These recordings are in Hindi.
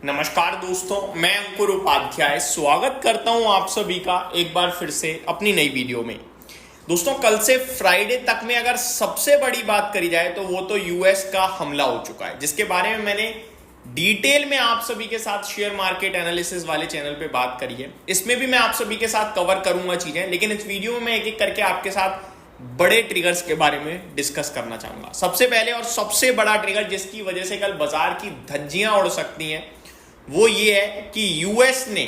नमस्कार दोस्तों, मैं अंकुर उपाध्याय स्वागत करता हूं आप सभी का एक बार फिर से अपनी नई वीडियो में। दोस्तों, कल से फ्राइडे तक में अगर सबसे बड़ी बात करी जाए तो वो तो यूएस का हमला हो चुका है, जिसके बारे में मैंने डिटेल में आप सभी के साथ शेयर मार्केट एनालिसिस वाले चैनल पे बात करी है। इसमें भी मैं आप सभी के साथ कवर करूंगा चीजें, लेकिन इस वीडियो में मैं एक एक करके आपके साथ बड़े ट्रिगर्स के बारे में डिस्कस करना चाहूंगा। सबसे पहले और सबसे बड़ा ट्रिगर जिसकी वजह से कल बाजार की धज्जियां उड़ सकती हैं वो ये है कि यूएस ने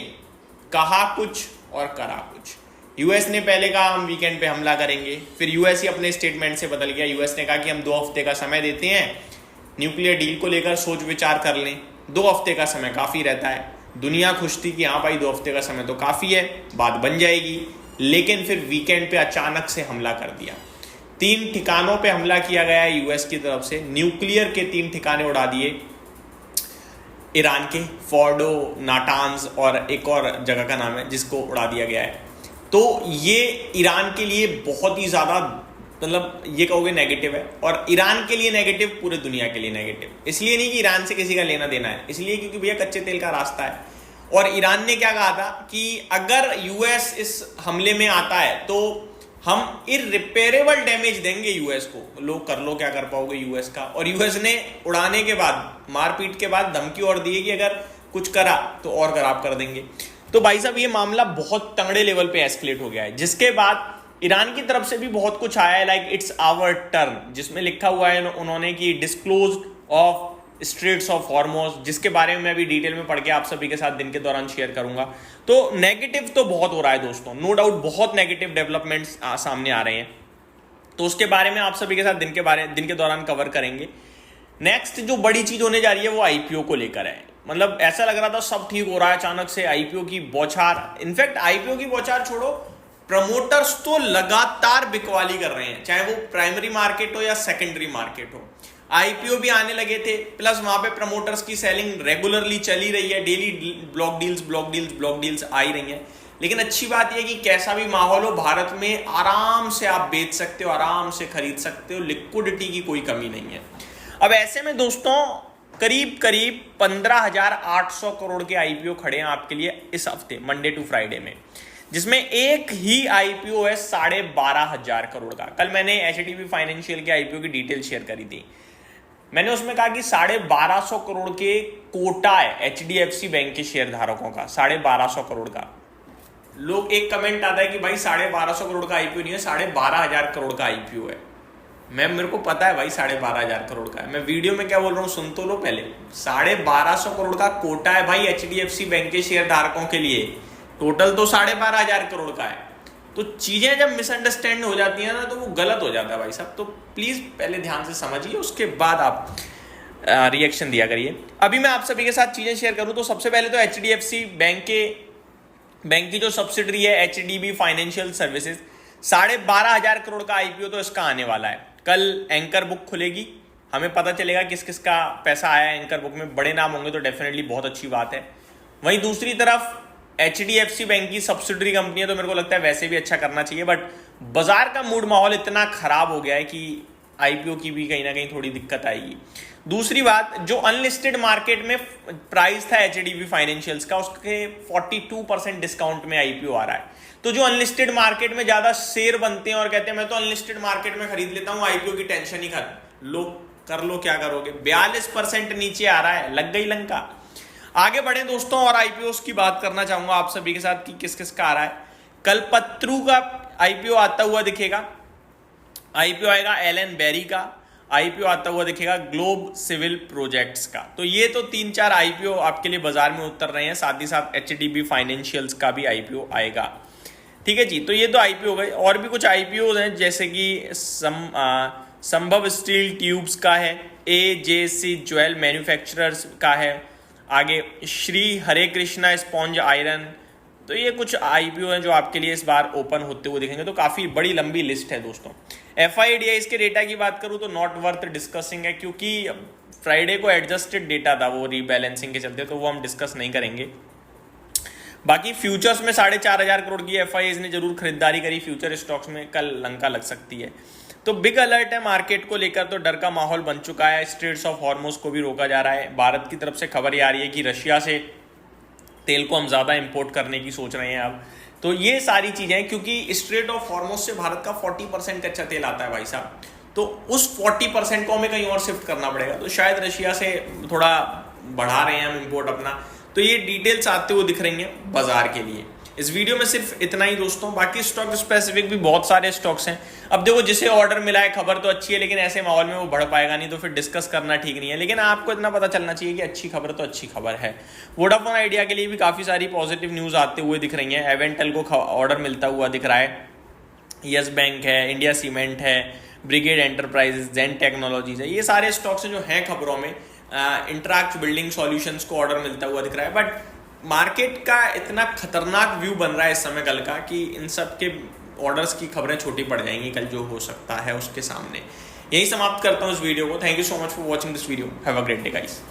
कहा कुछ और करा कुछ। यूएस ने पहले कहा हम वीकेंड पे हमला करेंगे, फिर यूएस ही अपने स्टेटमेंट से बदल गया। यूएस ने कहा कि हम 2 हफ्ते का समय देते हैं, न्यूक्लियर डील को लेकर सोच विचार कर लें। 2 हफ्ते का समय काफ़ी रहता है। दुनिया खुश थी कि हाँ भाई 2 हफ्ते का समय तो काफ़ी है, बात बन जाएगी। लेकिन फिर वीकेंड पे अचानक से हमला कर दिया। 3 ठिकानों पे हमला किया गया है यूएस की तरफ से। न्यूक्लियर के 3 ठिकाने उड़ा दिए ईरान के, फोर्डो, नाटांज और एक और जगह का नाम है जिसको उड़ा दिया गया है। तो ये ईरान के लिए बहुत ही ज़्यादा, मतलब ये कहोगे नेगेटिव है, और ईरान के लिए नेगेटिव, पूरे दुनिया के लिए नेगेटिव। इसलिए नहीं कि ईरान से किसी का लेना देना है, इसलिए क्योंकि भैया कच्चे तेल का रास्ता है। और ईरान ने क्या कहा था कि अगर यूएस इस हमले में आता है तो हम इररिपेयरेबल डैमेज देंगे यूएस को। लोग कर लो क्या कर पाओगे यूएस का। और यूएस ने उड़ाने के बाद, मारपीट के बाद धमकी और दी कि अगर कुछ करा तो और खराब कर देंगे। तो भाई साहब ये मामला बहुत तगड़े लेवल पे एस्केलेट हो गया है, जिसके बाद ईरान की तरफ से भी बहुत कुछ आया है, लाइक इट्स आवर टर्न, जिसमें लिखा हुआ है उन्होंने कि disclose of straits of Hormuz, जिसके बारे में मैं भी डिटेल में पढ़ के आप सभी के साथ दिन के दौरान शेयर करूंगा। तो नेगेटिव तो बहुत हो रहा है दोस्तों, नो डाउट बहुत नेगेटिव डेवलपमेंट्स सामने आ रहे हैं। तो उसके बारे में आप सभी के साथ दिन के दौरान कवर करेंगे। नेक्स्ट जो बड़ी चीज होने जा रही है वो आईपीओ को लेकर है। मतलब ऐसा लग रहा था सब ठीक हो रहा है, अचानक से आईपीओ की बौछार। इनफैक्ट आईपीओ की बौछार छोड़ो, प्रमोटर्स तो लगातार बिकवाली कर रहे हैं, चाहे वो प्राइमरी मार्केट हो या सेकेंडरी मार्केट हो। आईपीओ भी आने लगे थे, प्लस वहां पे प्रमोटर्स की सेलिंग रेगुलरली चली रही है। डेली ब्लॉक डील्स आ ही रही हैं। लेकिन अच्छी बात यह कि कैसा भी माहौल हो, भारत में आराम से आप बेच सकते हो, आराम से खरीद सकते हो, लिक्विडिटी की कोई कमी नहीं है। अब ऐसे में दोस्तों करीब 15,800 करोड़ के आईपीओ खड़े हैं आपके लिए इस हफ्ते, मंडे टू फ्राइडे में, जिसमें एक ही आईपीओ है 12,500 करोड़ का। कल मैंने एचडीबी फाइनेंशियल के आईपीओ की डिटेल शेयर करी थी। मैंने उसमें कहा कि 1250 करोड़ के कोटा है एचडीएफसी बैंक के शेयर धारकों का, 1250 करोड़ का। लोग एक कमेंट आता है कि भाई 1250 करोड़ का आईपीओ नहीं है, 12,500 करोड़ का आईपीओ है। मेरे को पता है भाई 12,500 करोड़ का है। मैं वीडियो में क्या बोल रहा हूँ सुन तो लो पहले। 1250 करोड़ का कोटा है भाई एचडीएफसी बैंक के शेयर धारकों के लिए। टोटल तो 12,500 करोड़ का है। तो चीजें जब मिसअंडरस्टैंड हो जाती है ना तो वो गलत हो जाता है भाई साहब। तो प्लीज पहले ध्यान से समझिए, उसके बाद आप रिएक्शन दिया करिए। अभी मैं आप सभी के साथ चीजें शेयर करूं तो सबसे पहले तो एचडीएफसी बैंक की जो सब्सिडरी है एचडीबी फाइनेंशियल सर्विसेज, 12,500 करोड़ का आईपीओ तो इसका आने वाला है। कल एंकर बुक खुलेगी, हमें पता चलेगा किस किस का पैसा आया है एंकर बुक में। बड़े नाम होंगे तो डेफिनेटली बहुत अच्छी बात है। वहीं दूसरी तरफ एचडीएफसी बैंक की सब्सिडरी कंपनी है, तो मेरे को लगता है वैसे भी अच्छा करना चाहिए। बट बाजार का मूड माहौल इतना खराब हो गया है कि आईपीओ की भी कहीं ना कहीं थोड़ी दिक्कत आएगी। दूसरी बात, जो अनलिस्टेड मार्केट में प्राइस था एचडीबी फाइनेंशियल्स का, उसके 42% डिस्काउंट में आईपीओ आ रहा है। तो जो अनलिस्टेड मार्केट में ज्यादा शेयर बनते हैं और कहते हैं मैं तो अनलिस्टेड मार्केट में खरीद लेता हूं, आईपीओ की टेंशन ही खत्म। लो कर लो क्या करोगे। 42% नीचे आ रहा है, लग गई लंका। आगे बढ़े दोस्तों और आईपीओ की बात करना चाहूंगा आप सभी के साथ कि किस किस का आ रहा है। कल पत्रू का आईपीओ आता हुआ दिखेगा, आईपीओ आएगा एलन बेरी का, आईपीओ आता हुआ दिखेगा ग्लोब सिविल प्रोजेक्ट्स का। तो ये तो 3-4 आईपीओ आपके लिए बाजार में उतर रहे हैं। साथ ही साथ एचडीबी फाइनेंशियल्स का भी आईपीओ आएगा। ठीक है जी, तो ये तो आईपीओ हो गए। और भी कुछ आईपीओ हैं जैसे कि संभव स्टील ट्यूब्स का है, एजेसी ज्वेल मैन्युफैक्चरर्स का है, आगे श्री हरे कृष्णा स्पॉन्ज आयरन। तो ये कुछ आईपीओ हैं जो आपके लिए इस बार ओपन होते हुए दिखेंगे। तो काफी बड़ी लंबी लिस्ट है दोस्तों। एफआईडीआईज के डेटा की बात करूं तो नॉट वर्थ डिस्कसिंग है, क्योंकि फ्राइडे को एडजस्टेड डेटा था वो रीबैलेंसिंग के चलते, तो वो हम डिस्कस नहीं करेंगे। बाकी फ्यूचर्स में 4,500 करोड़ की एफआईआईज ने जरूर खरीदारी करी फ्यूचर स्टॉक्स में, कल लंका लग सकती है। तो बिग अलर्ट है मार्केट को लेकर, तो डर का माहौल बन चुका है। स्ट्रेट्स ऑफ हॉर्मुज को भी रोका जा रहा है। भारत की तरफ से खबर ये आ रही है कि रशिया से तेल को हम ज़्यादा इंपोर्ट करने की सोच रहे हैं अब। तो ये सारी चीज़ें, क्योंकि स्ट्रेट ऑफ हॉर्मुज से भारत का 40% कच्चा तेल आता है भाई साहब, तो उस 40% को हमें कहीं और शिफ्ट करना पड़ेगा। तो शायद रशिया से थोड़ा बढ़ा रहे हैं हम इंपोर्ट अपना। तो ये डिटेल्स आते हुए दिख रही हैं बाजार के लिए। इस वीडियो में सिर्फ इतना ही दोस्तों, बाकी स्टॉक स्पेसिफिक भी बहुत सारे स्टॉक्स हैं। अब देखो, जिसे ऑर्डर मिला है, खबर तो अच्छी है, लेकिन ऐसे माहौल में वो बढ़ पाएगा नहीं, तो फिर डिस्कस करना ठीक नहीं है। लेकिन आपको इतना पता चलना चाहिए कि अच्छी खबर तो अच्छी खबर है। वोडाफोन आइडिया के लिए भी काफ़ी सारी पॉजिटिव न्यूज़ आते हुए दिख रही हैं। एवेंटल को ऑर्डर मिलता हुआ दिख रहा है। यस बैंक है, इंडिया सीमेंट है, ब्रिगेड एंटरप्राइजेज, जेन टेक्नोलॉजीज है, ये सारे स्टॉक्स जो हैं खबरों में। इंट्रैक्ट बिल्डिंग सॉल्यूशंस को ऑर्डर मिलता हुआ दिख रहा है। बट मार्केट का इतना खतरनाक व्यू बन रहा है इस समय कल का कि इन सब के ऑर्डर्स की खबरें छोटी पड़ जाएंगी कल, जो हो सकता है उसके सामने। यही समाप्त करता हूँ इस वीडियो को। Thank you so much for watching this video. Have a great day guys.